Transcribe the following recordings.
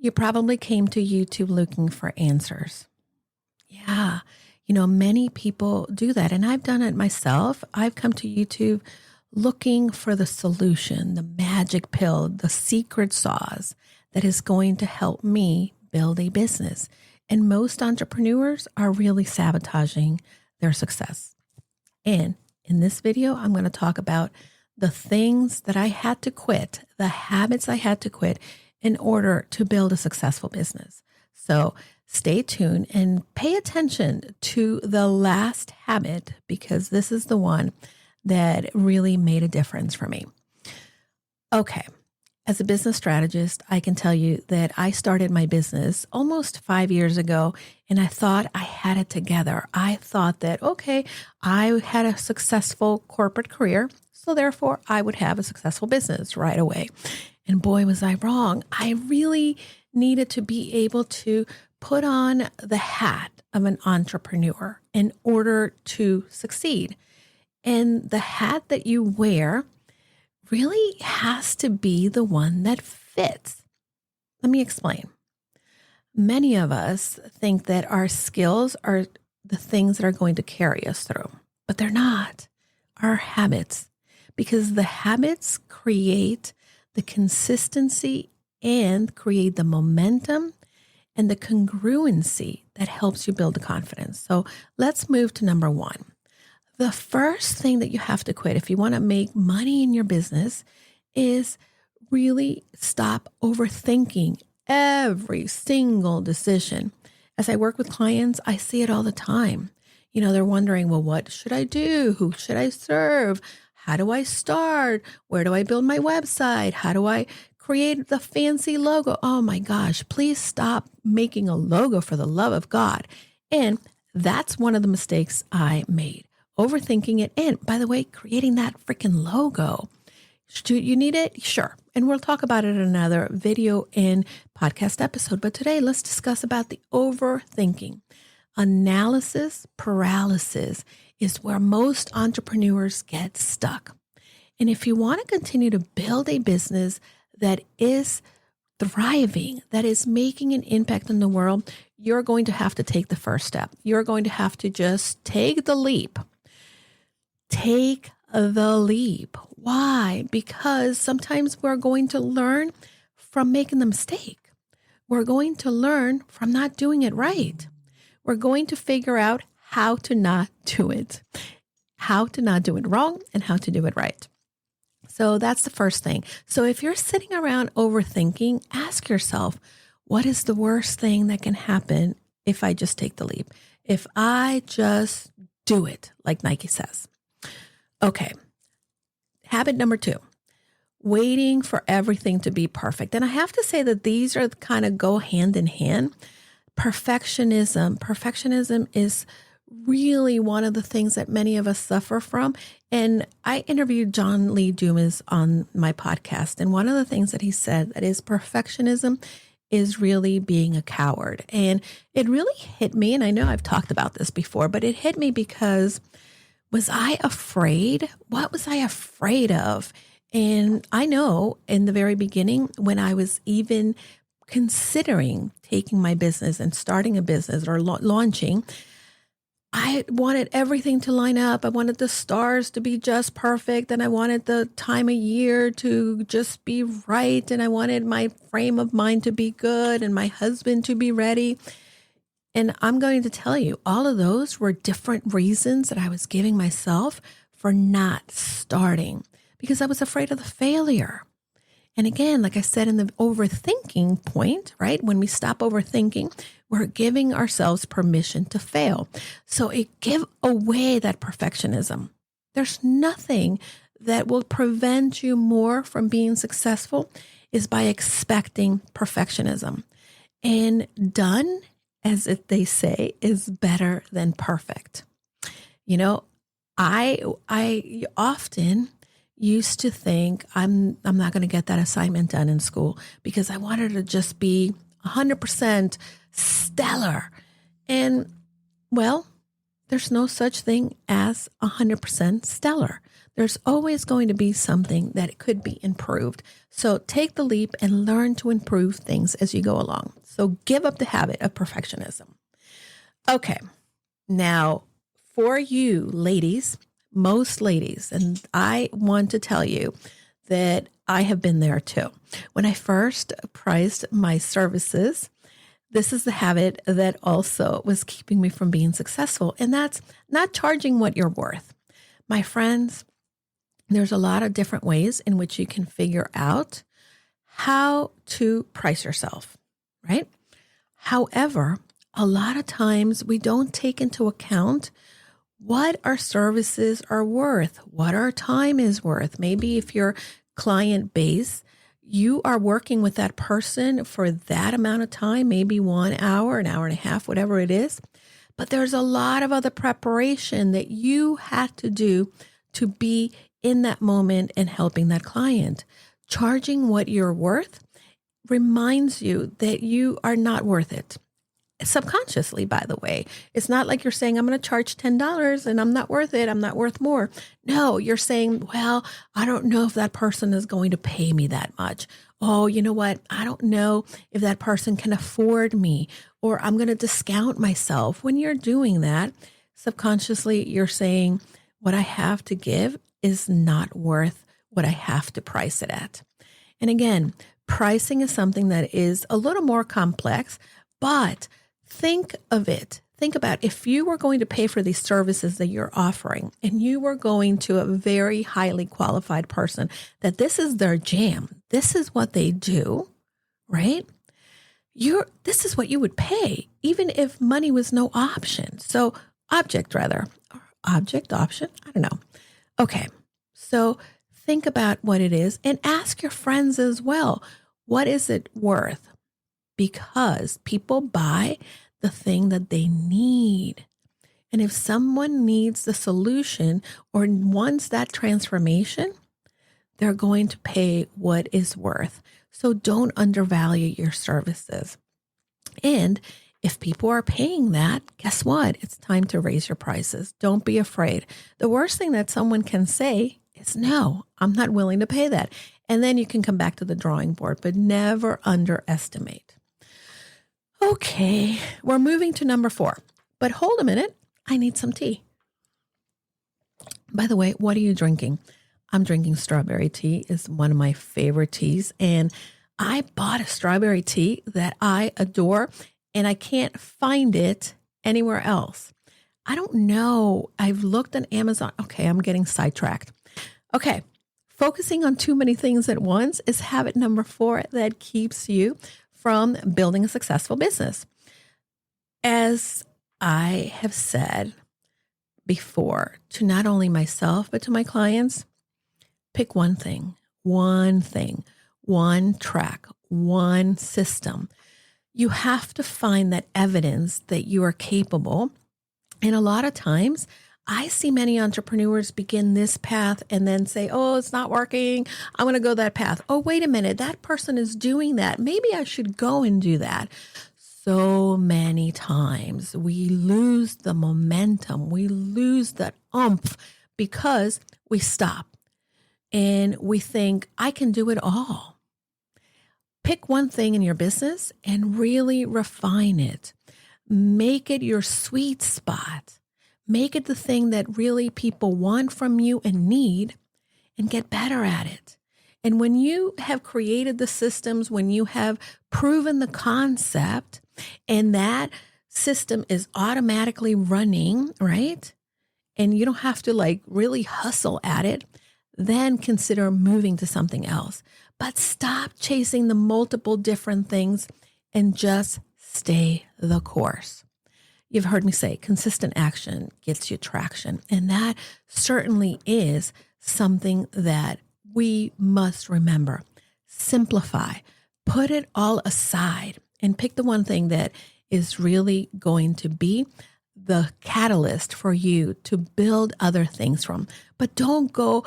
You probably came to YouTube looking for answers. Yeah. Many people do that. And I've done it myself. I've come to YouTube looking for the solution, the magic pill, the secret sauce that is going to help me build a business. And most entrepreneurs are really sabotaging their success. And in this video, I'm going to talk about the things that I had to quit, the habits I had to quit in order to build a successful business. So stay tuned and pay attention to the last habit, because this is the one that really made a difference for me. Okay. As a business strategist, I can tell you that I started my business almost 5 years ago, and I thought I had it together. I thought that, okay, I had a successful corporate career, so therefore I would have a successful business right away. And boy, was I wrong. I really needed to be able to put on the hat of an entrepreneur in order to succeed. And the hat that you wear really has to be the one that fits. Let me explain. Many of us think that our skills are the things that are going to carry us through, but they're not. Our habits, because the habits create the consistency and create the momentum and the congruency that helps you build the confidence. So let's move to number one. The first thing that you have to quit if you want to make money in your business is really stop overthinking every single decision. As I work with clients, I see it all the time. They're wondering, well, what should I do? Who should I serve? How do I start? Where do I build my website? How do I create the fancy logo? Oh my gosh, please stop making a logo, for the love of God. And that's one of the mistakes I made. Overthinking it. And by the way, creating that freaking logo. Do you need it? Sure. And we'll talk about it in another video and podcast episode. But today, let's discuss about the overthinking. Analysis paralysis is where most entrepreneurs get stuck. And if you want to continue to build a business that is thriving, that is making an impact in the world, you're going to have to take the first step. You're going to have to just take the leap. Take the leap. Why? Because sometimes we're going to learn from making the mistake. We're going to learn from not doing it right. We're going to figure out how to not do it, how to not do it wrong, and how to do it right. So that's the first thing. So if you're sitting around overthinking, ask yourself, what is the worst thing that can happen if I just take the leap? If I just do it, like Nike says. Okay. Habit number 2, waiting for everything to be perfect. And I have to say that these are kind of go hand in hand. Perfectionism is really one of the things that many of us suffer from. And I interviewed John Lee Dumas on my podcast. And one of the things that he said that is perfectionism is really being a coward. And it really hit me. And I know I've talked about this before, but it hit me because was I afraid? What was I afraid of? And I know in the very beginning, when I was even considering taking my business and starting a business or launching, I wanted everything to line up. I wanted the stars to be just perfect. And I wanted the time of year to just be right. And I wanted my frame of mind to be good and my husband to be ready. And I'm going to tell you, all of those were different reasons that I was giving myself for not starting, because I was afraid of the failure. And again, like I said in the overthinking point, right? When we stop overthinking, we're giving ourselves permission to fail. So it give away that perfectionism. There's nothing that will prevent you more from being successful is by expecting perfectionism. And done, as they say, is better than perfect. I often used to think I'm not going to get that assignment done in school because I wanted to just be 100% stellar. And well, there's no such thing as 100% stellar. There's always going to be something that could be improved. So take the leap and learn to improve things as you go along. So give up the habit of perfectionism. Okay. Now, for you ladies, most ladies, and I want to tell you that I have been there too. When I first priced my services, this is the habit that also was keeping me from being successful, and that's not charging what you're worth. My friends, there's a lot of different ways in which you can figure out how to price yourself, right? However, a lot of times we don't take into account what our services are worth, what our time is worth. Maybe if you're client base, you are working with that person for that amount of time, maybe 1 hour, an hour and a half, whatever it is. But there's a lot of other preparation that you had to do to be in that moment and helping that client. Charging what you're worth reminds you that you are not worth it. Subconsciously, by the way. It's not like you're saying, I'm going to charge $10 and I'm not worth it. I'm not worth more. No, you're saying, well, I don't know if that person is going to pay me that much. Oh, you know what? I don't know if that person can afford me, or I'm going to discount myself. When you're doing that, subconsciously, you're saying, what I have to give is not worth what I have to price it at. And again, pricing is something that is a little more complex, but think of it. Think about if you were going to pay for these services that you're offering and you were going to a very highly qualified person that this is their jam. This is what they do, right? This is what you would pay, even if money was no option. So object option. I don't know. Okay. So think about what it is and ask your friends as well. What is it worth? Because people buy the thing that they need. And if someone needs the solution or wants that transformation, they're going to pay what is worth. So don't undervalue your services. And if people are paying that, guess what? It's time to raise your prices. Don't be afraid. The worst thing that someone can say is, no, I'm not willing to pay that. And then you can come back to the drawing board, but never underestimate. Okay, we're moving to number 4, but hold a minute. I need some tea. By the way, what are you drinking? I'm drinking strawberry tea. It's one of my favorite teas. And I bought a strawberry tea that I adore, and I can't find it anywhere else. I don't know. I've looked on Amazon. Okay, I'm getting sidetracked. Okay, focusing on too many things at once is habit number 4 that keeps you from building a successful business. As I have said before, to not only myself, but to my clients, pick one thing, one track, one system. You have to find that evidence that you are capable. And a lot of times, I see many entrepreneurs begin this path and then say, oh, it's not working. I'm going to go that path. Oh, wait a minute. That person is doing that. Maybe I should go and do that. So many times we lose the momentum. We lose that oomph because we stop and we think, I can do it all. Pick one thing in your business and really refine it. Make it your sweet spot. Make it the thing that really people want from you and need, and get better at it. And when you have created the systems, when you have proven the concept, and that system is automatically running, right? And you don't have to really hustle at it, then consider moving to something else. But stop chasing the multiple different things and just stay the course. You've heard me say consistent action gets you traction. And that certainly is something that we must remember. Simplify, put it all aside and pick the one thing that is really going to be the catalyst for you to build other things from. But don't go,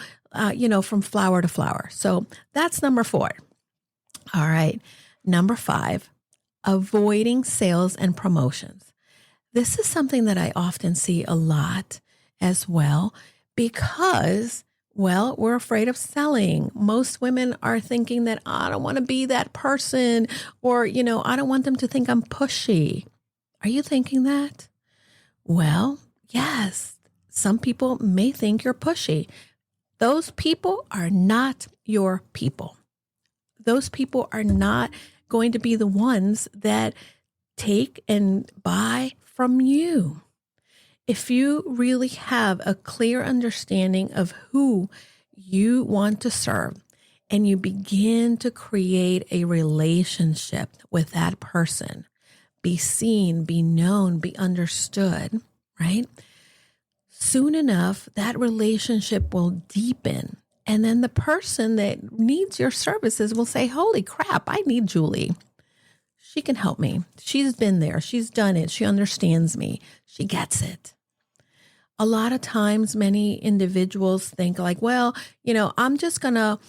from flower to flower. So that's number 4. All right. Number 5, avoiding sales and promotions. This is something that I often see a lot as well, because Well, we're afraid of selling. Most women are thinking that I don't want to be that person, or, I don't want them to think I'm pushy. Are you thinking that? Well, yes, some people may think you're pushy. Those people are not your people. Those people are not going to be the ones that take and buy from you. If you really have a clear understanding of who you want to serve, and you begin to create a relationship with that person, be seen, be known, be understood, right? Soon enough, that relationship will deepen. And then the person that needs your services will say, holy crap, I need Julie. She can help me. She's been there. She's done it. She understands me. She gets it. A lot of times, many individuals think like, well, I'm just going to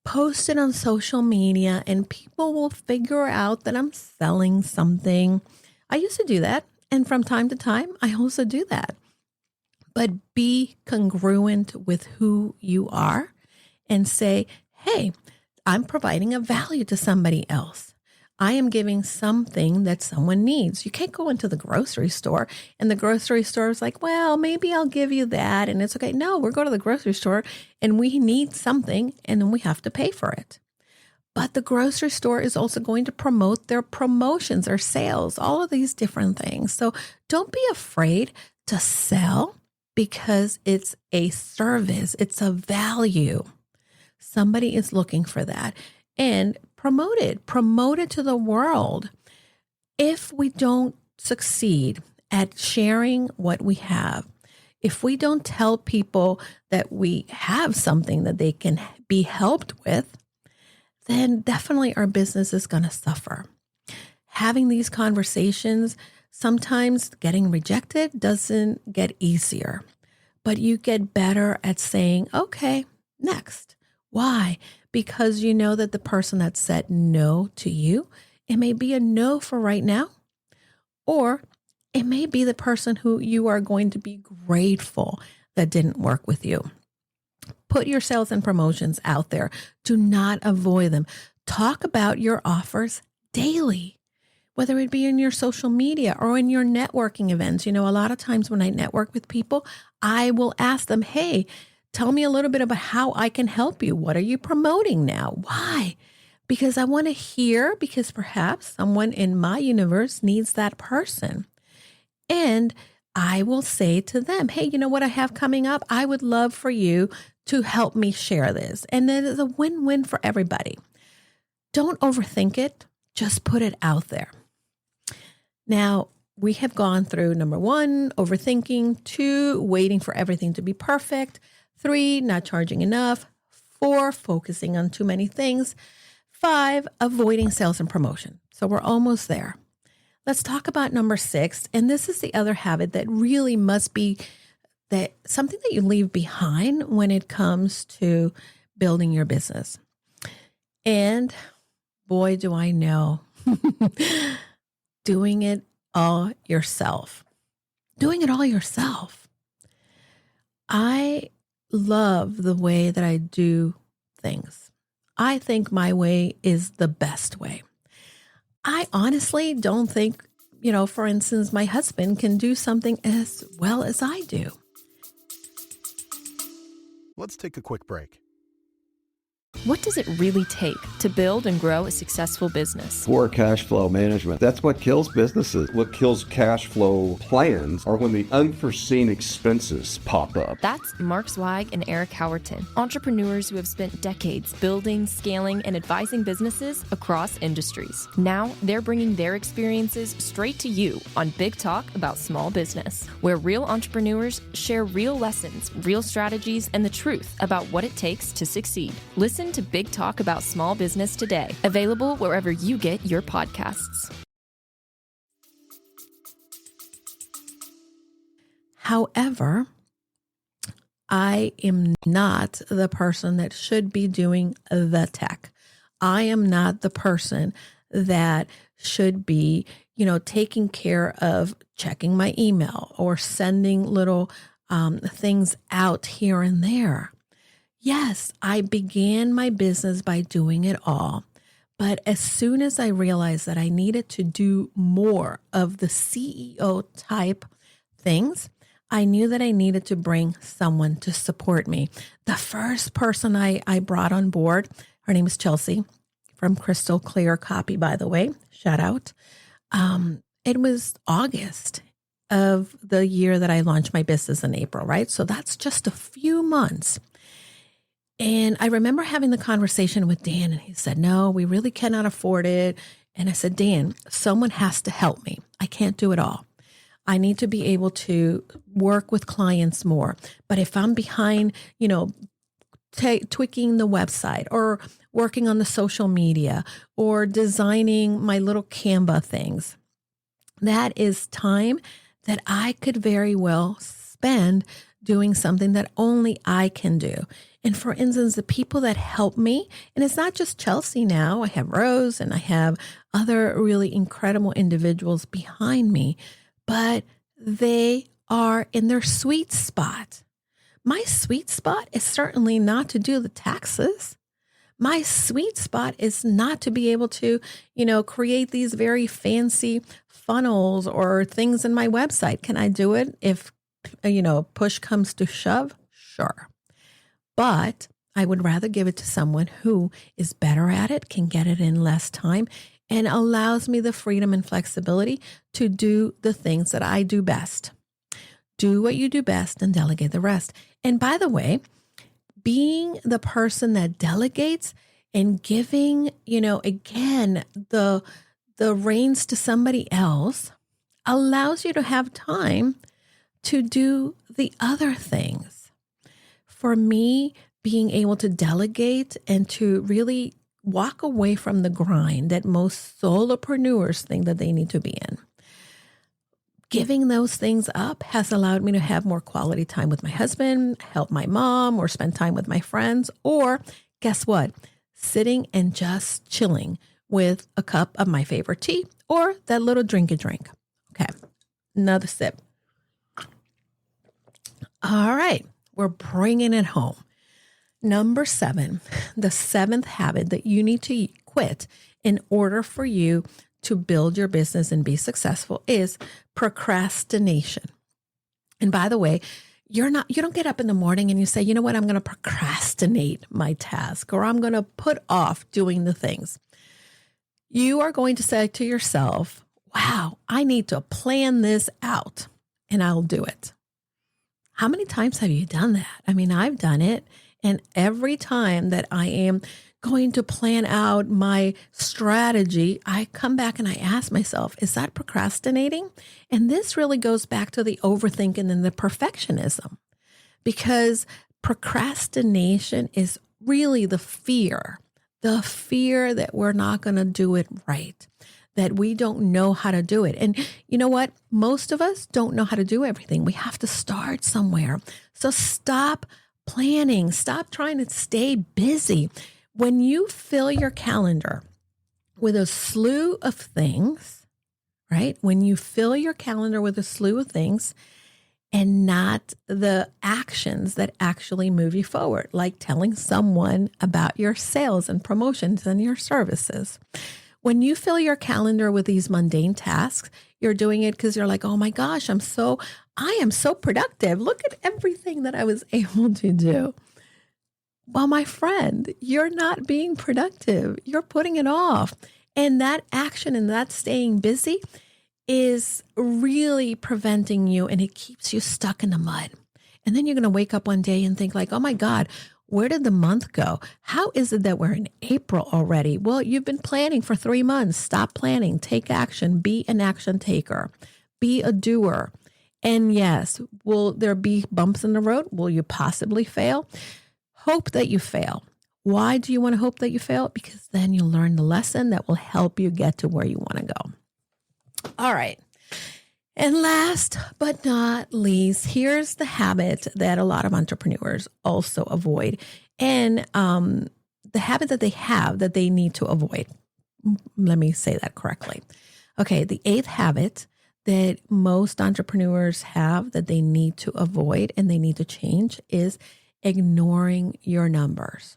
post it on social media and people will figure out that I'm selling something. I used to do that. And from time to time, I also do that. But be congruent with who you are and say, hey, I'm providing a value to somebody else. I am giving something that someone needs. You can't go into the grocery store and the grocery store is like, well, maybe I'll give you that. And it's okay. No, we're going to the grocery store and we need something and then we have to pay for it. But the grocery store is also going to promote their promotions or sales, all of these different things. So don't be afraid to sell because it's a service. It's a value. Somebody is looking for that. And promote it to the world. If we don't succeed at sharing what we have, if we don't tell people that we have something that they can be helped with, then definitely our business is going to suffer. Having these conversations, sometimes getting rejected doesn't get easier, but you get better at saying, okay, next. Why? Because you know that the person that said no to you, it may be a no for right now, or it may be the person who you are going to be grateful that didn't work with you. Put your sales and promotions out there. Do not avoid them. Talk about your offers daily, whether it be in your social media or in your networking events. A lot of times when I network with people, I will ask them, hey, tell me a little bit about how I can help you. What are you promoting now? Why? Because I want to hear, because perhaps someone in my universe needs that person. And I will say to them, hey, you know what I have coming up? I would love for you to help me share this. And then it's a win-win for everybody. Don't overthink it. Just put it out there. Now, we have gone through number 1, overthinking, 2, waiting for everything to be perfect, 3, not charging enough, 4, focusing on too many things, 5, avoiding sales and promotion. So we're almost there. Let's talk about number 6. And this is the other habit that really must be that something that you leave behind when it comes to building your business. And boy, do I know, doing it all yourself. Doing it all yourself. I love the way that I do things. I think my way is the best way. I honestly don't think, for instance, my husband can do something as well as I do. Let's take a quick break. What does it really take to build and grow a successful business? Poor cash flow management. That's what kills businesses. What kills cash flow plans are when the unforeseen expenses pop up. That's Mark Zweig and Eric Howerton, entrepreneurs who have spent decades building, scaling, and advising businesses across industries. Now, they're bringing their experiences straight to you on Big Talk About Small Business, where real entrepreneurs share real lessons, real strategies, and the truth about what it takes to succeed. Listen to Big Talk About Small Business today, available wherever you get your podcasts. However, I am not the person that should be doing the tech. I am not the person that should be, taking care of checking my email or sending little things out here and there. Yes, I began my business by doing it all. But as soon as I realized that I needed to do more of the CEO type things, I knew that I needed to bring someone to support me. The first person I brought on board, her name is Chelsea from Crystal Clear Copy, by the way, shout out. It was August of the year that I launched my business in April, right? So that's just a few months. And I remember having the conversation with Dan, and he said, no, we really cannot afford it. And I said, Dan, someone has to help me. I can't do it all. I need to be able to work with clients more. But if I'm behind, tweaking the website or working on the social media or designing my little Canva things, that is time that I could very well spend doing something that only I can do. And for instance, the people that help me, and it's not just Chelsea now, I have Rose and I have other really incredible individuals behind me, but they are in their sweet spot. My sweet spot is certainly not to do the taxes. My sweet spot is not to be able to, create these very fancy funnels or things in my website. Can I do it if, push comes to shove? Sure. But I would rather give it to someone who is better at it, can get it in less time, and allows me the freedom and flexibility to do the things that I do best. Do what you do best and delegate the rest. And by the way, being the person that delegates and giving, again, the reins to somebody else allows you to have time to do the other things. For me, being able to delegate and to really walk away from the grind that most solopreneurs think that they need to be in. Giving those things up has allowed me to have more quality time with my husband, help my mom, or spend time with my friends, or guess what? Sitting and just chilling with a cup of my favorite tea or that little drink. Okay, another sip. All right, we're bringing it home. Number 7, the 7th habit that you need to quit in order for you to build your business and be successful is procrastination. And by the way, you don't get up in the morning and you say, you know what, I'm going to procrastinate my task, or I'm going to put off doing the things. You are going to say to yourself, wow, I need to plan this out and I'll do it. How many times have you done that? I mean, I've done it. And every time that I am going to plan out my strategy, I come back and I ask myself, is that procrastinating? And this really goes back to the overthinking and the perfectionism, because procrastination is really the fear that we're not going to do it right, that we don't know how to do it. And you know what? Most of us don't know how to do everything. We have to start somewhere. So stop planning. Stop trying to stay busy. When you fill your calendar with a slew of things, right? When you fill your calendar with a slew of things and not the actions that actually move you forward, like telling someone about your sales and promotions and your services. When you fill your calendar with these mundane tasks, you're doing it because you're like, oh my gosh, I am so productive. Look at everything that I was able to do. Well, my friend, you're not being productive. You're putting it off. And that action and that staying busy is really preventing you, and it keeps you stuck in the mud. And then you're going to wake up one day and think like, oh my God, where did the month go? How is it that we're in April already? Well, you've been planning for 3 months. Stop planning. Take action. Be an action taker. Be a doer. And yes, will there be bumps in the road? Will you possibly fail? Hope that you fail. Why do you want to hope that you fail? Because then you'll learn the lesson that will help you get to where you want to go. All right. And last but not least, here's the habit that a lot of entrepreneurs also avoid. And the habit that they have that they need to avoid. Let me say that correctly. Okay, the 8th habit that most entrepreneurs have that they need to avoid and they need to change is ignoring your numbers.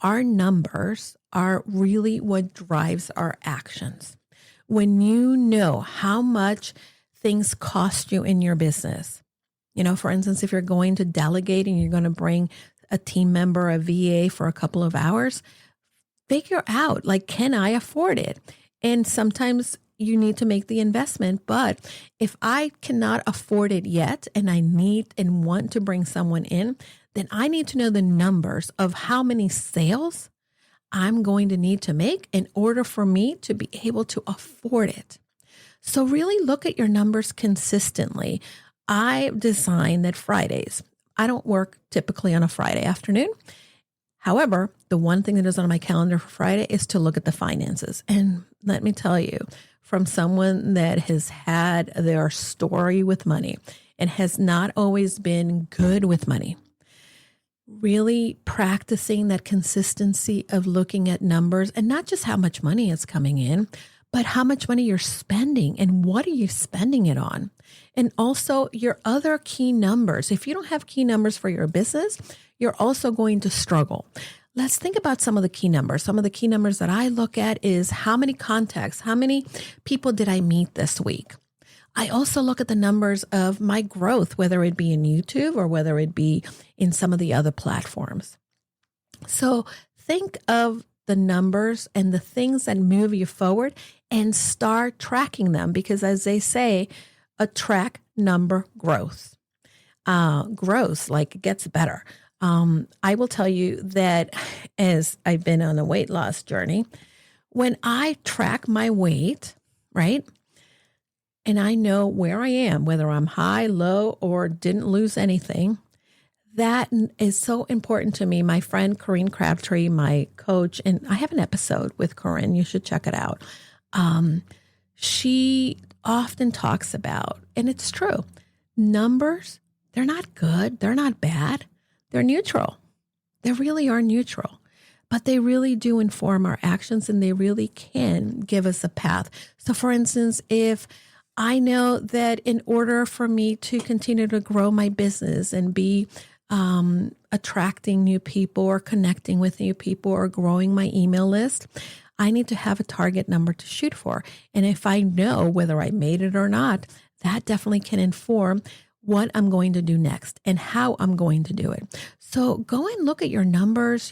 Our numbers are really what drives our actions. When you know how much things cost you in your business, for instance, if you're going to delegate and you're going to bring a team member, a VA for a couple of hours, figure out, can I afford it? And sometimes you need to make the investment. But if I cannot afford it yet and I need and want to bring someone in, then I need to know the numbers of how many sales I'm going to need to make in order for me to be able to afford it. So really look at your numbers consistently. I design that Fridays, I don't work typically on a Friday afternoon. However, the one thing that is on my calendar for Friday is to look at the finances. And let me tell you, from someone that has had their story with money and has not always been good with money, really practicing that consistency of looking at numbers and not just how much money is coming in, but how much money you're spending and what are you spending it on? And also your other key numbers. If you don't have key numbers for your business, you're also going to struggle. Let's think about some of the key numbers. Some of the key numbers that I look at is how many contacts, how many people did I meet this week? I also look at the numbers of my growth, whether it be in YouTube or whether it be in some of the other platforms. So think of the numbers and the things that move you forward and start tracking them, because as they say, a track number growth. Grows, it gets better. I will tell you that as I've been on a weight loss journey, when I track my weight, right? And I know where I am, whether I'm high, low, or didn't lose anything. That is so important to me. My friend Corinne Crabtree, my coach, and I have an episode with Corinne. You should check it out. She often talks about, and it's true, numbers, they're not good. They're not bad. They're neutral. They really are neutral. But they really do inform our actions and they really can give us a path. So for instance, if I know that in order for me to continue to grow my business and be attracting new people or connecting with new people or growing my email list, I need to have a target number to shoot for. And if I know whether I made it or not, that definitely can inform what I'm going to do next and how I'm going to do it. So go and look at your numbers.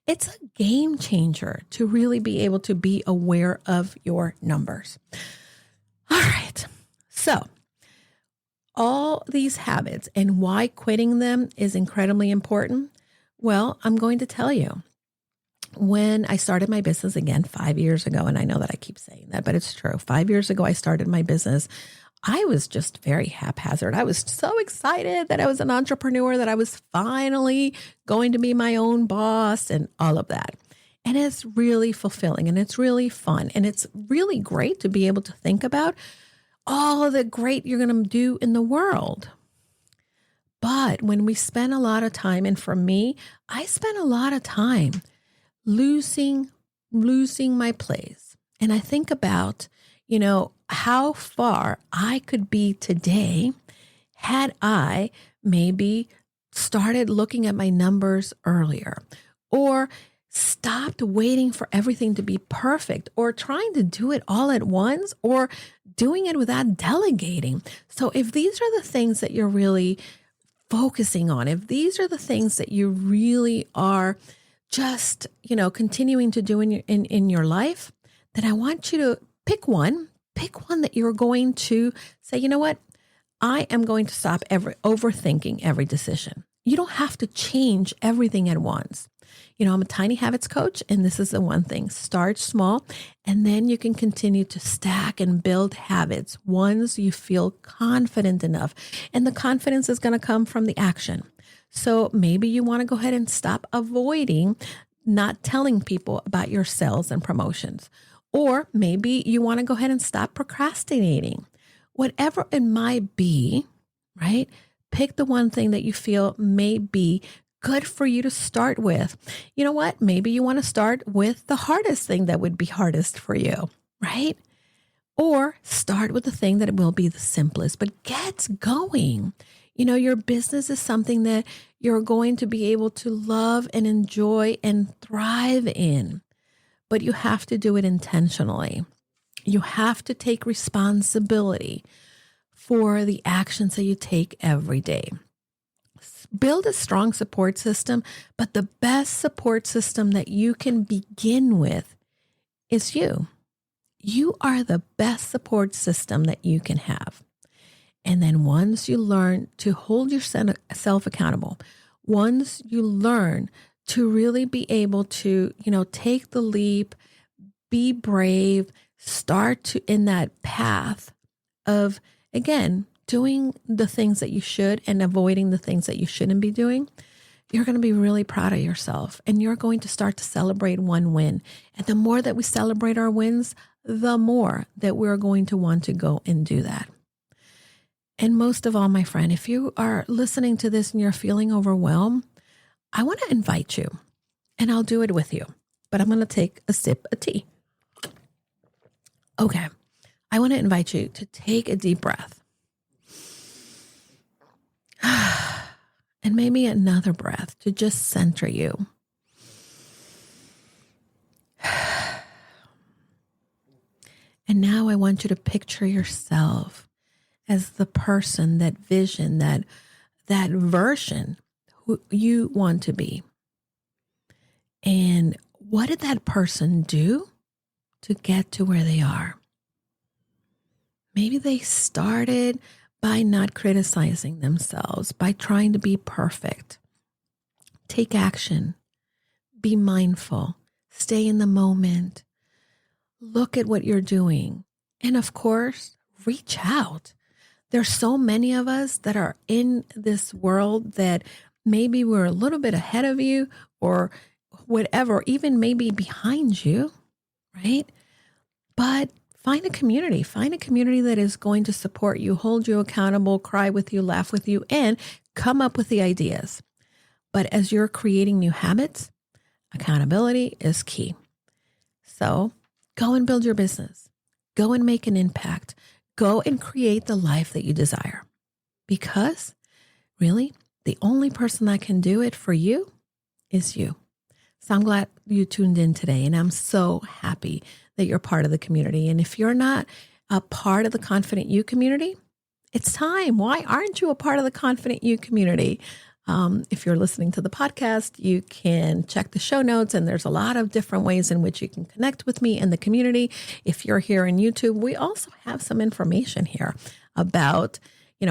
It's a game changer to really be able to be aware of your numbers. All right. So all these habits and why quitting them is incredibly important. Well, I'm going to tell you. When I started my business again 5 years ago, and I know that I keep saying that, but it's true. 5 years ago, I started my business. I was just very haphazard. I was so excited that I was an entrepreneur, that I was finally going to be my own boss and all of that. And it's really fulfilling and it's really fun. And it's really great to be able to think about all of the great you're going to do in the world. But when we spend a lot of time, and for me, I spent a lot of time losing my place. And I think about, how far I could be today had I maybe started looking at my numbers earlier, or stopped waiting for everything to be perfect, or trying to do it all at once, or doing it without delegating. So if these are the things that you're really focusing on, if these are the things that you really are just, continuing to do in your life, then I want you to pick one that you're going to say, you know what? I am going to stop overthinking every decision. You don't have to change everything at once. I'm a tiny habits coach, and this is the one thing. Start small, and then you can continue to stack and build habits once you feel confident enough. And the confidence is going to come from the action. So maybe you want to go ahead and stop avoiding not telling people about your sales and promotions. Or maybe you want to go ahead and stop procrastinating. Whatever it might be, right? Pick the one thing that you feel may be good for you to start with. You know what? Maybe you want to start with the hardest thing that would be hardest for you, right? Or start with the thing that will be the simplest, but get going. Your business is something that you're going to be able to love and enjoy and thrive in, but you have to do it intentionally. You have to take responsibility for the actions that you take every day. Build a strong support system, but the best support system that you can begin with is you. You are the best support system that you can have. And then once you learn to hold yourself accountable, once you learn to really be able to, take the leap, be brave, start to in that path of, again, doing the things that you should and avoiding the things that you shouldn't be doing, you're going to be really proud of yourself and you're going to start to celebrate one win. And the more that we celebrate our wins, the more that we're going to want to go and do that. And most of all, my friend, if you are listening to this and you're feeling overwhelmed, I want to invite you, and I'll do it with you, but I'm going to take a sip of tea. Okay. I want to invite you to take a deep breath. And maybe another breath to just center you. And now I want you to picture yourself as the person, that vision, that version who you want to be. And what did that person do to get to where they are? Maybe they started by not criticizing themselves, by trying to be perfect. Take action. Be mindful. Stay in the moment. Look at what you're doing. And of course, reach out. There's so many of us that are in this world that maybe we're a little bit ahead of you or whatever, even maybe behind you, right? But find a community that is going to support you, hold you accountable, cry with you, laugh with you, and come up with the ideas. But as you're creating new habits, accountability is key. So go and build your business. Go and make an impact. Go and create the life that you desire. Because really, the only person that can do it for you is you. So I'm glad you tuned in today, and I'm so happy that you're part of the community. And if you're not a part of the Confident You community, it's time. Why aren't you a part of the Confident You community? If you're listening to the podcast, you can check the show notes, and there's a lot of different ways in which you can connect with me and the community. If you're here in YouTube, we also have some information here about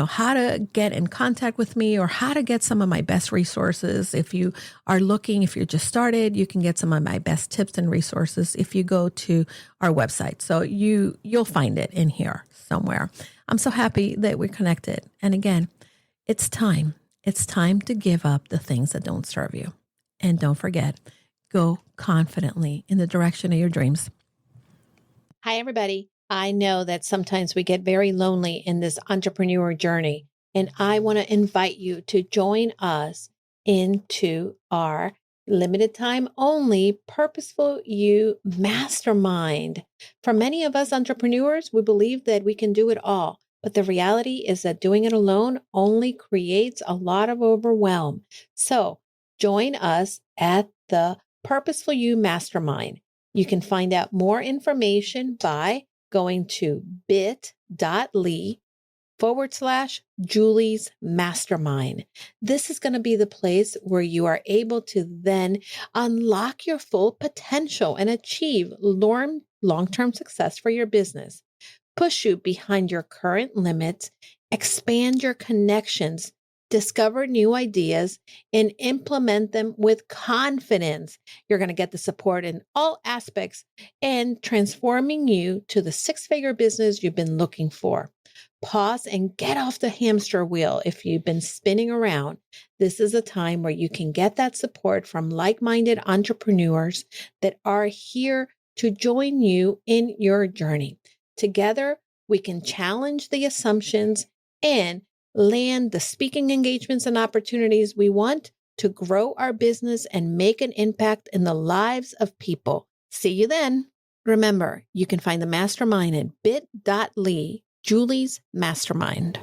how to get in contact with me or how to get some of my best resources. If you are looking, if you're just started, you can get some of my best tips and resources if you go to our website. So you'll find it in here somewhere. I'm so happy that we're connected. And again, it's time. It's time to give up the things that don't serve you. And don't forget, go confidently in the direction of your dreams. Hi, everybody. I know that sometimes we get very lonely in this entrepreneur journey, and I want to invite you to join us into our limited time only Purposeful You Mastermind. For many of us entrepreneurs, we believe that we can do it all, but the reality is that doing it alone only creates a lot of overwhelm. So join us at the Purposeful You Mastermind. You can find out more information by going to bit.ly/Julie's Mastermind. This is going to be the place where you are able to then unlock your full potential and achieve long-term success for your business. Push you behind your current limits, expand your connections, discover new ideas, and implement them with confidence. You're going to get the support in all aspects and transforming you to the six-figure business you've been looking for. Pause and get off the hamster wheel if you've been spinning around. This is a time where you can get that support from like-minded entrepreneurs that are here to join you in your journey. Together, we can challenge the assumptions and land the speaking engagements and opportunities we want to grow our business and make an impact in the lives of people. See you then. Remember, you can find the mastermind at bit.ly, Julie's Mastermind.